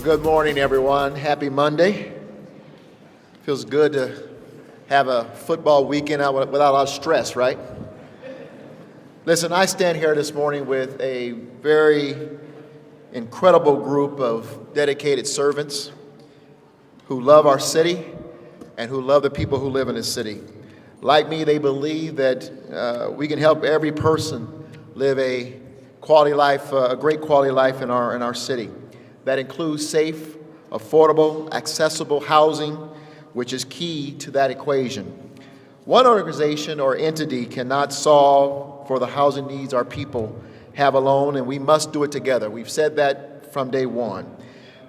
Good morning, everyone. Happy Monday. Feels good to have a football weekend without a lot of stress, right? Listen, I stand here this morning with a very incredible group of dedicated servants who love our city and who love the people who live in this city. Like me, they believe that we can help every person live a quality life, a great quality life in our city. That includes safe, affordable, accessible housing, which is key to that equation. One organization or entity cannot solve for the housing needs our people have alone, and we must do it together. We've said that from day one.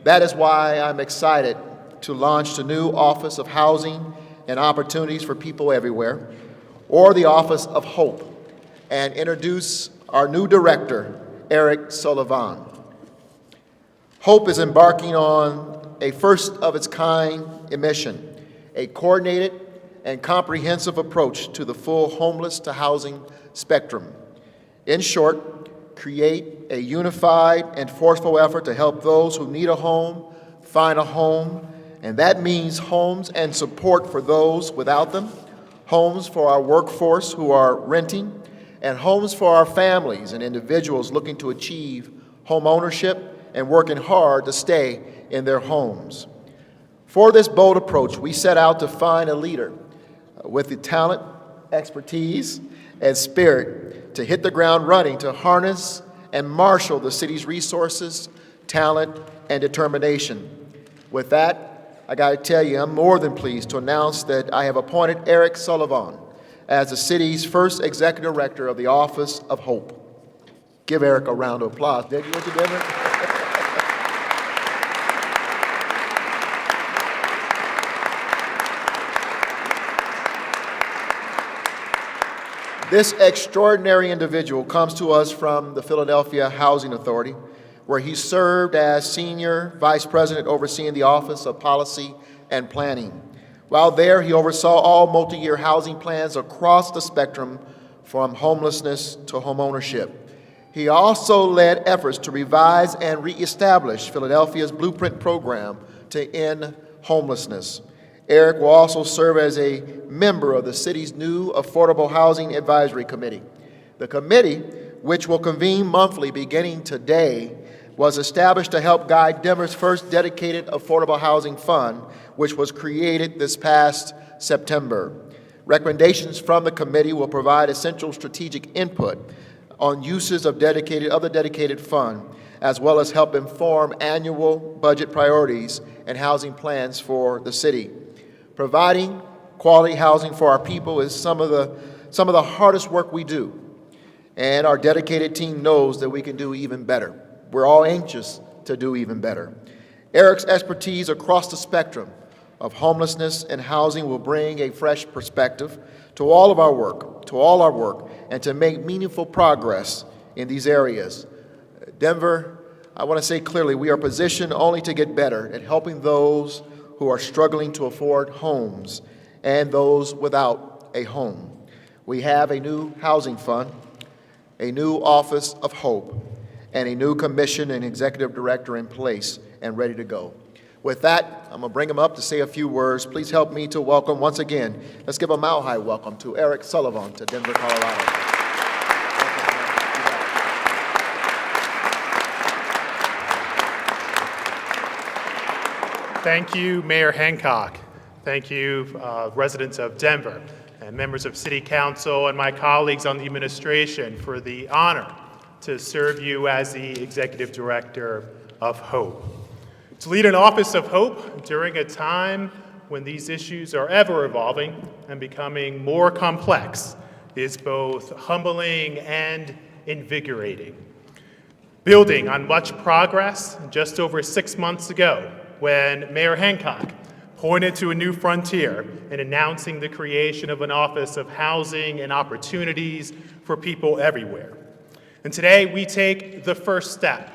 That is why I'm excited to launch the new Office of Housing and Opportunities for People Everywhere, or the Office of Hope, and introduce our new director, Erik Soliván. Hope is embarking on a first-of-its-kind mission, a coordinated and comprehensive approach to the full homeless-to-housing spectrum. In short, create a unified and forceful effort to help those who need a home find a home, and that means homes and support for those without them, homes for our workforce who are renting, and homes for our families and individuals looking to achieve home ownership and working hard to stay in their homes. For this bold approach, we set out to find a leader with the talent, expertise, and spirit to hit the ground running, to harness and marshal the city's resources, talent, and determination. With that, I got to tell you, I'm more than pleased to announce that I have appointed Erik Soliván as the city's first executive director of the Office of Hope. Give Erik a round of applause. Did you, Erik? This extraordinary individual comes to us from the Philadelphia Housing Authority, where he served as Senior Vice President overseeing the Office of Policy and Planning. While there, he oversaw all multi-year housing plans across the spectrum from homelessness to homeownership. He also led efforts to revise and reestablish Philadelphia's Blueprint program to end homelessness. Erik will also serve as a member of the city's new Affordable Housing Advisory Committee. The committee, which will convene monthly beginning today, was established to help guide Denver's first dedicated affordable housing fund, which was created this past September. Recommendations from the committee will provide essential strategic input on uses of the dedicated fund, as well as help inform annual budget priorities and housing plans for the city. Providing quality housing for our people is some of the hardest work we do, and our dedicated team knows that we can do even better. We're all anxious to do even better. Erik's expertise across the spectrum of homelessness and housing will bring a fresh perspective to all our work, and to make meaningful progress in these areas. Denver, I want to say clearly, we are positioned only to get better at helping those who are struggling to afford homes and those without a home. We have a new housing fund, a new Office of Hope, and a new commission and executive director in place and ready to go. With that, I'm going to bring him up to say a few words. Please help me to welcome once again. Let's give a mile high welcome to Erik Soliván to Denver, Colorado. Thank you, Mayor Hancock. Thank you, residents of Denver and members of City Council and my colleagues on the administration for the honor to serve you as the Executive Director of Hope. To lead an Office of Hope during a time when these issues are ever evolving and becoming more complex is both humbling and invigorating. Building on much progress just over 6 months ago, when Mayor Hancock pointed to a new frontier in announcing the creation of an Office of Housing and Opportunities for People Everywhere. And today we take the first step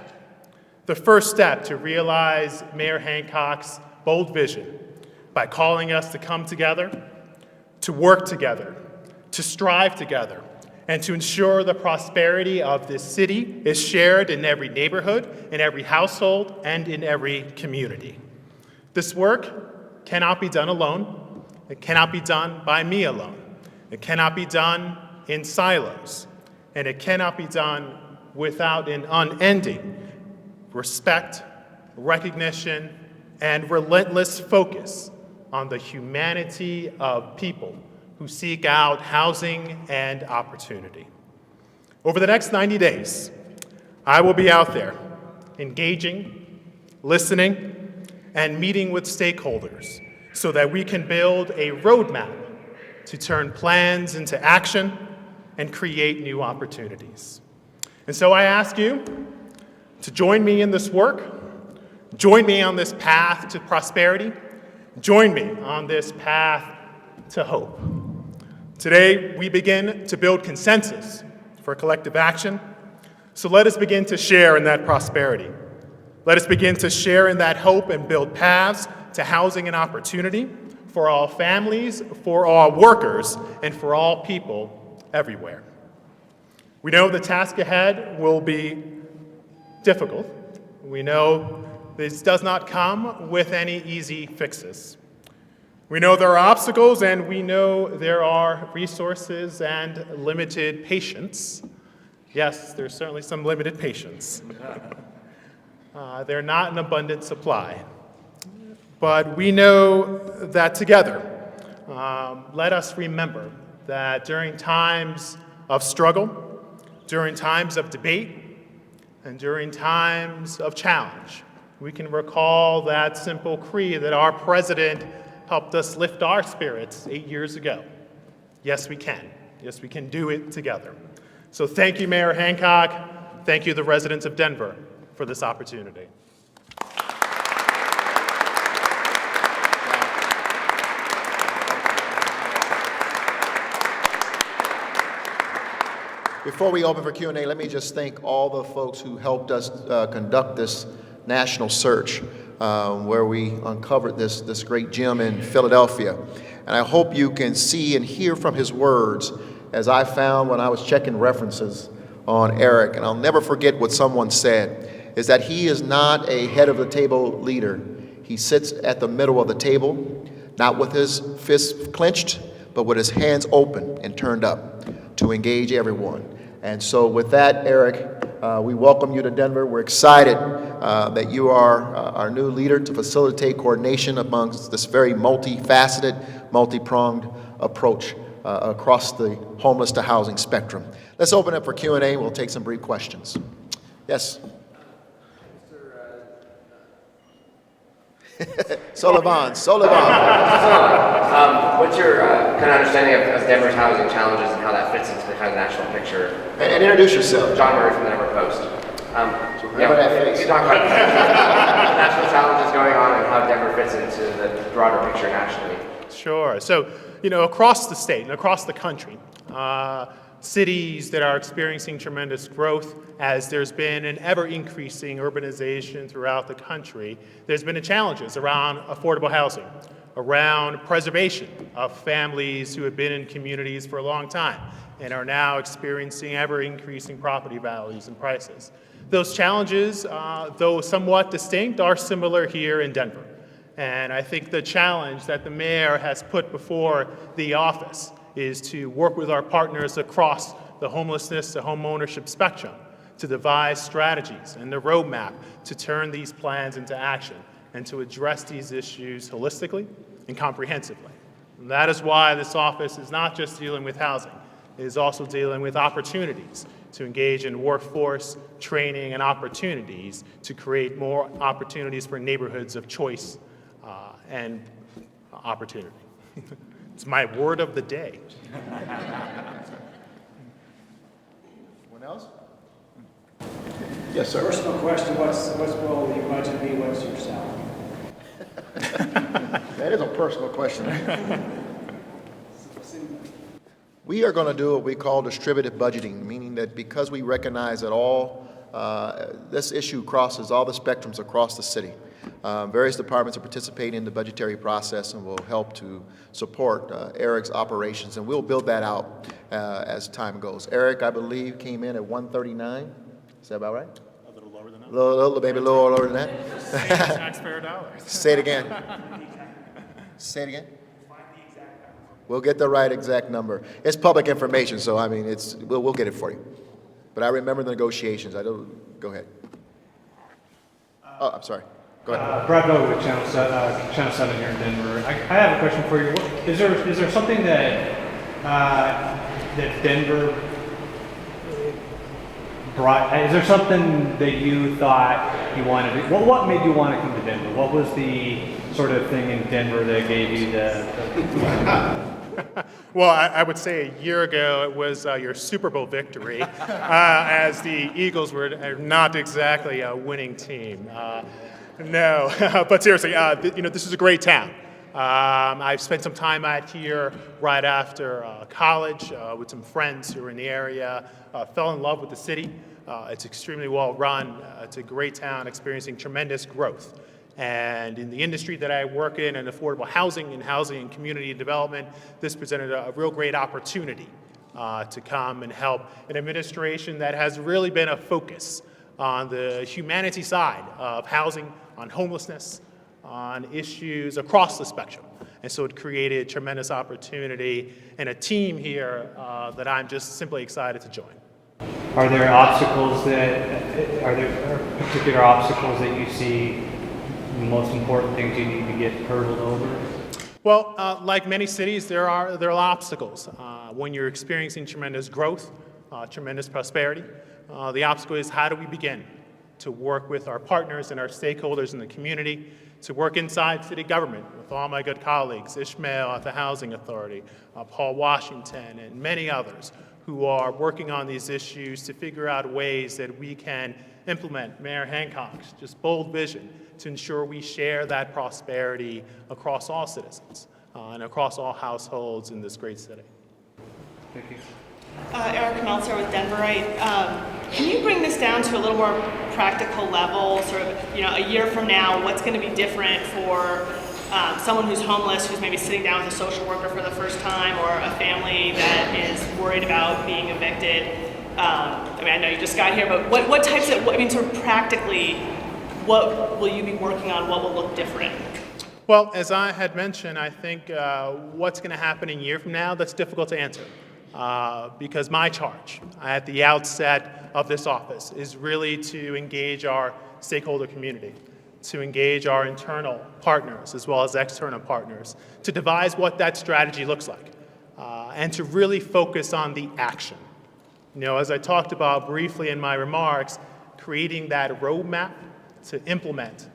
to realize Mayor Hancock's bold vision by calling us to come together, to work together, to strive together, and to ensure the prosperity of this city is shared in every neighborhood, in every household, and in every community. This work cannot be done alone. It cannot be done by me alone. It cannot be done in silos. And it cannot be done without an unending respect, recognition, and relentless focus on the humanity of people who seek out housing and opportunity. Over the next 90 days, I will be out there engaging, listening, and meeting with stakeholders so that we can build a roadmap to turn plans into action and create new opportunities. And so I ask you to join me in this work, join me on this path to prosperity, join me on this path to hope. Today, we begin to build consensus for collective action, so let us begin to share in that prosperity. Let us begin to share in that hope and build paths to housing and opportunity for all families, for all workers, and for all people everywhere. We know the task ahead will be difficult. We know this does not come with any easy fixes. We know there are obstacles, and we know there are resources and limited patience. Yes, there's certainly some limited patience. They're not an abundant supply. But we know that together, let us remember that during times of struggle, during times of debate, and during times of challenge, we can recall that simple creed that our president helped us lift our spirits 8 years ago. Yes, we can. Yes, we can do it together. So thank you, Mayor Hancock. Thank you, the residents of Denver, for this opportunity. Before we open for Q&A, let me just thank all the folks who helped us conduct this national search where we uncovered this great gem in Philadelphia. And I hope you can see and hear from his words, as I found when I was checking references on Erik. And I'll never forget what someone said, is that he is not a head-of-the-table leader. He sits at the middle of the table, not with his fists clenched, but with his hands open and turned up to engage everyone. And so with that, Erik, we welcome you to Denver. We're excited that you are our new leader to facilitate coordination amongst this very multifaceted, multi-pronged approach across the homeless to housing spectrum. Let's open up for Q&A. We'll take some brief questions. Yes? Sullivan. What's your kind of understanding of Denver's housing challenges and how that fits into the kind of national picture? And introduce yourself. John Murray from the Denver Post. Face. You talk about national challenges going on and how Denver fits into the broader picture nationally. Sure. So, across the state and across the country, cities that are experiencing tremendous growth, as there's been an ever-increasing urbanization throughout the country, there's been challenges around affordable housing, around preservation of families who have been in communities for a long time and are now experiencing ever-increasing property values and prices. Those challenges, though somewhat distinct, are similar here in Denver. And I think the challenge that the mayor has put before the office is to work with our partners across the homelessness to home ownership spectrum to devise strategies and the roadmap to turn these plans into action and to address these issues holistically and comprehensively. And that is why this office is not just dealing with housing, it is also dealing with opportunities to engage in workforce training and opportunities to create more opportunities for neighborhoods of choice and opportunity. It's my word of the day. Anyone else? Yes, sir. Personal question, what will your budget be? What's your salary? That is a personal question. We are going to do what we call distributive budgeting, meaning that because we recognize that this issue crosses all the spectrums across the city, Various departments are participating in the budgetary process and will help to support Erik's operations, and we'll build that out as time goes. Erik, I believe, came in at 139. Is that about right? A little lower than that. Maybe a little lower than that. Taxpayer dollars. Say it again. Say it again. We'll get the right exact number. It's public information, so I mean, we'll get it for you. But I remember the negotiations. Go ahead. Oh, I'm sorry. Go ahead. Brad Vogel with Channel 7 here in Denver. I have a question for you. Is there something that Denver brought? Is there something that you thought you wanted to, what made you want to come to Denver? What was the sort of thing in Denver that gave you the Well, I would say a year ago it was your Super Bowl victory, as the Eagles were not exactly a winning team. No, but seriously, this is a great town. I've spent some time out here right after college with some friends who were in the area. Fell in love with the city. It's extremely well run. It's a great town experiencing tremendous growth. And in the industry that I work in affordable housing and community development, this presented a real great opportunity to come and help an administration that has really been a focus on the humanity side of housing, on homelessness, on issues across the spectrum. And so it created tremendous opportunity and a team here that I'm just simply excited to join. Are there particular obstacles that you see, the most important things you need to get hurdled over? Well, like many cities, there are obstacles. When you're experiencing tremendous growth, tremendous prosperity, the obstacle is how do we begin to work with our partners and our stakeholders in the community, to work inside city government with all my good colleagues, Ishmael at the Housing Authority, Paul Washington, and many others who are working on these issues to figure out ways that we can implement Mayor Hancock's just bold vision to ensure we share that prosperity across all citizens and across all households in this great city. Thank you. Erik Meltzer with Denverite. Can you bring this down to a little more practical level, sort of, a year from now, what's going to be different for someone who's homeless, who's maybe sitting down with a social worker for the first time, or a family that is worried about being evicted? I know you just got here, but what types of, sort of practically, what will you be working on? What will look different? Well, as I had mentioned, I think what's going to happen a year from now, that's difficult to answer. Because my charge at the outset of this office is really to engage our stakeholder community, to engage our internal partners as well as external partners, to devise what that strategy looks like, and to really focus on the action. As I talked about briefly in my remarks, creating that roadmap to implement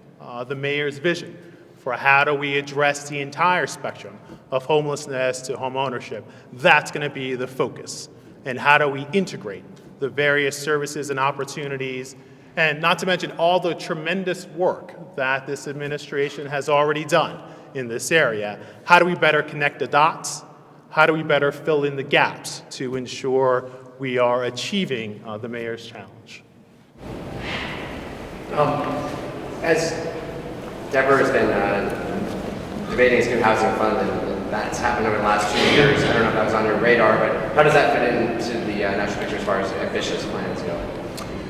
the mayor's vision for how do we address the entire spectrum of homelessness to home ownership. That's going to be the focus. And how do we integrate the various services and opportunities, and not to mention all the tremendous work that this administration has already done in this area. How do we better connect the dots? How do we better fill in the gaps to ensure we are achieving the mayor's challenge? As Denver has been debating its new housing fund, and that's happened over the last 2 years. I don't know if that was on your radar, but how does that fit into the national picture as far as ambitious plans go?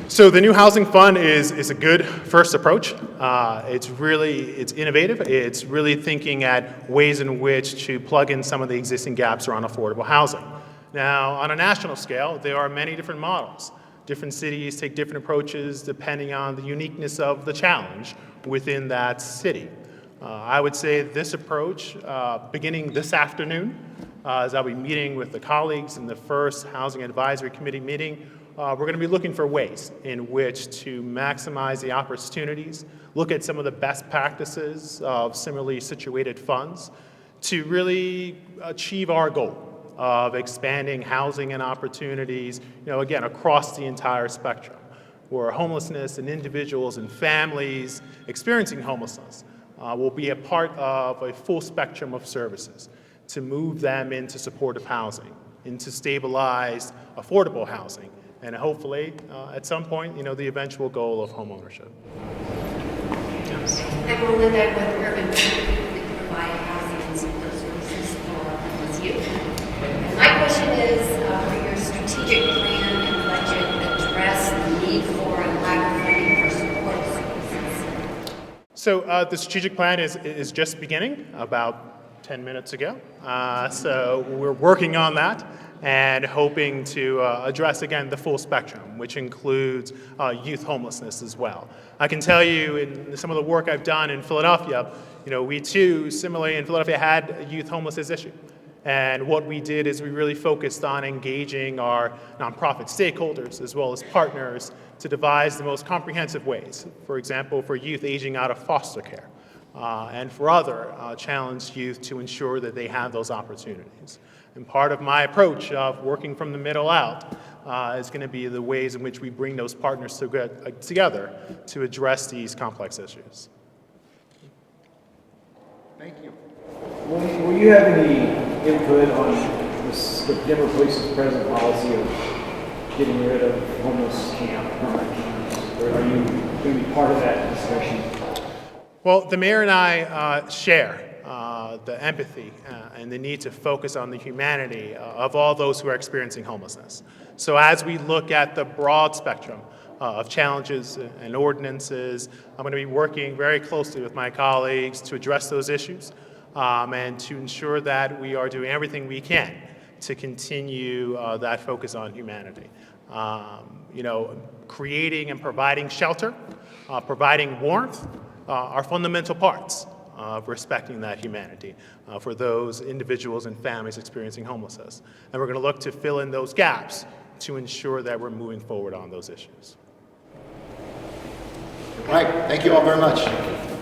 So the new housing fund is a good first approach. It's innovative. It's really thinking at ways in which to plug in some of the existing gaps around affordable housing. Now, on a national scale, there are many different models. Different cities take different approaches depending on the uniqueness of the challenge within that city. I would say this approach, beginning this afternoon, as I'll be meeting with the colleagues in the first Housing Advisory Committee meeting, we're going to be looking for ways in which to maximize the opportunities, look at some of the best practices of similarly situated funds to really achieve our goal of expanding housing and opportunities, again, across the entire spectrum, where homelessness and individuals and families experiencing homelessness will be a part of a full spectrum of services to move them into supportive housing, into stabilized, affordable housing, and hopefully, at some point, the eventual goal of home ownership. I'm Melinda with Urban. We provide housing and support services for homeless youth. And my question is, will your strategic plan and budget address the need for and lack of funding for support services? So the strategic plan is just beginning about 10 minutes ago. So we're working on that and hoping to address, again, the full spectrum, which includes youth homelessness as well. I can tell you in some of the work I've done in Philadelphia, we too, similarly in Philadelphia, had a youth homelessness issue. And what we did is we really focused on engaging our nonprofit stakeholders as well as partners to devise the most comprehensive ways, for example, for youth aging out of foster care, and for other challenged youth to ensure that they have those opportunities. And part of my approach of working from the middle out is going to be the ways in which we bring those partners together to address these complex issues. Thank you. Will you have any input on the Denver Police's present policy of getting rid of homeless permanent camps? Or are you going to be part of that discussion? Well, the mayor and I share the empathy and the need to focus on the humanity of all those who are experiencing homelessness. So as we look at the broad spectrum of challenges and ordinances, I'm going to be working very closely with my colleagues to address those issues and to ensure that we are doing everything we can to continue that focus on humanity. Creating and providing shelter, providing warmth are fundamental parts of respecting that humanity for those individuals and families experiencing homelessness. And we're going to look to fill in those gaps to ensure that we're moving forward on those issues. All right, thank you all very much.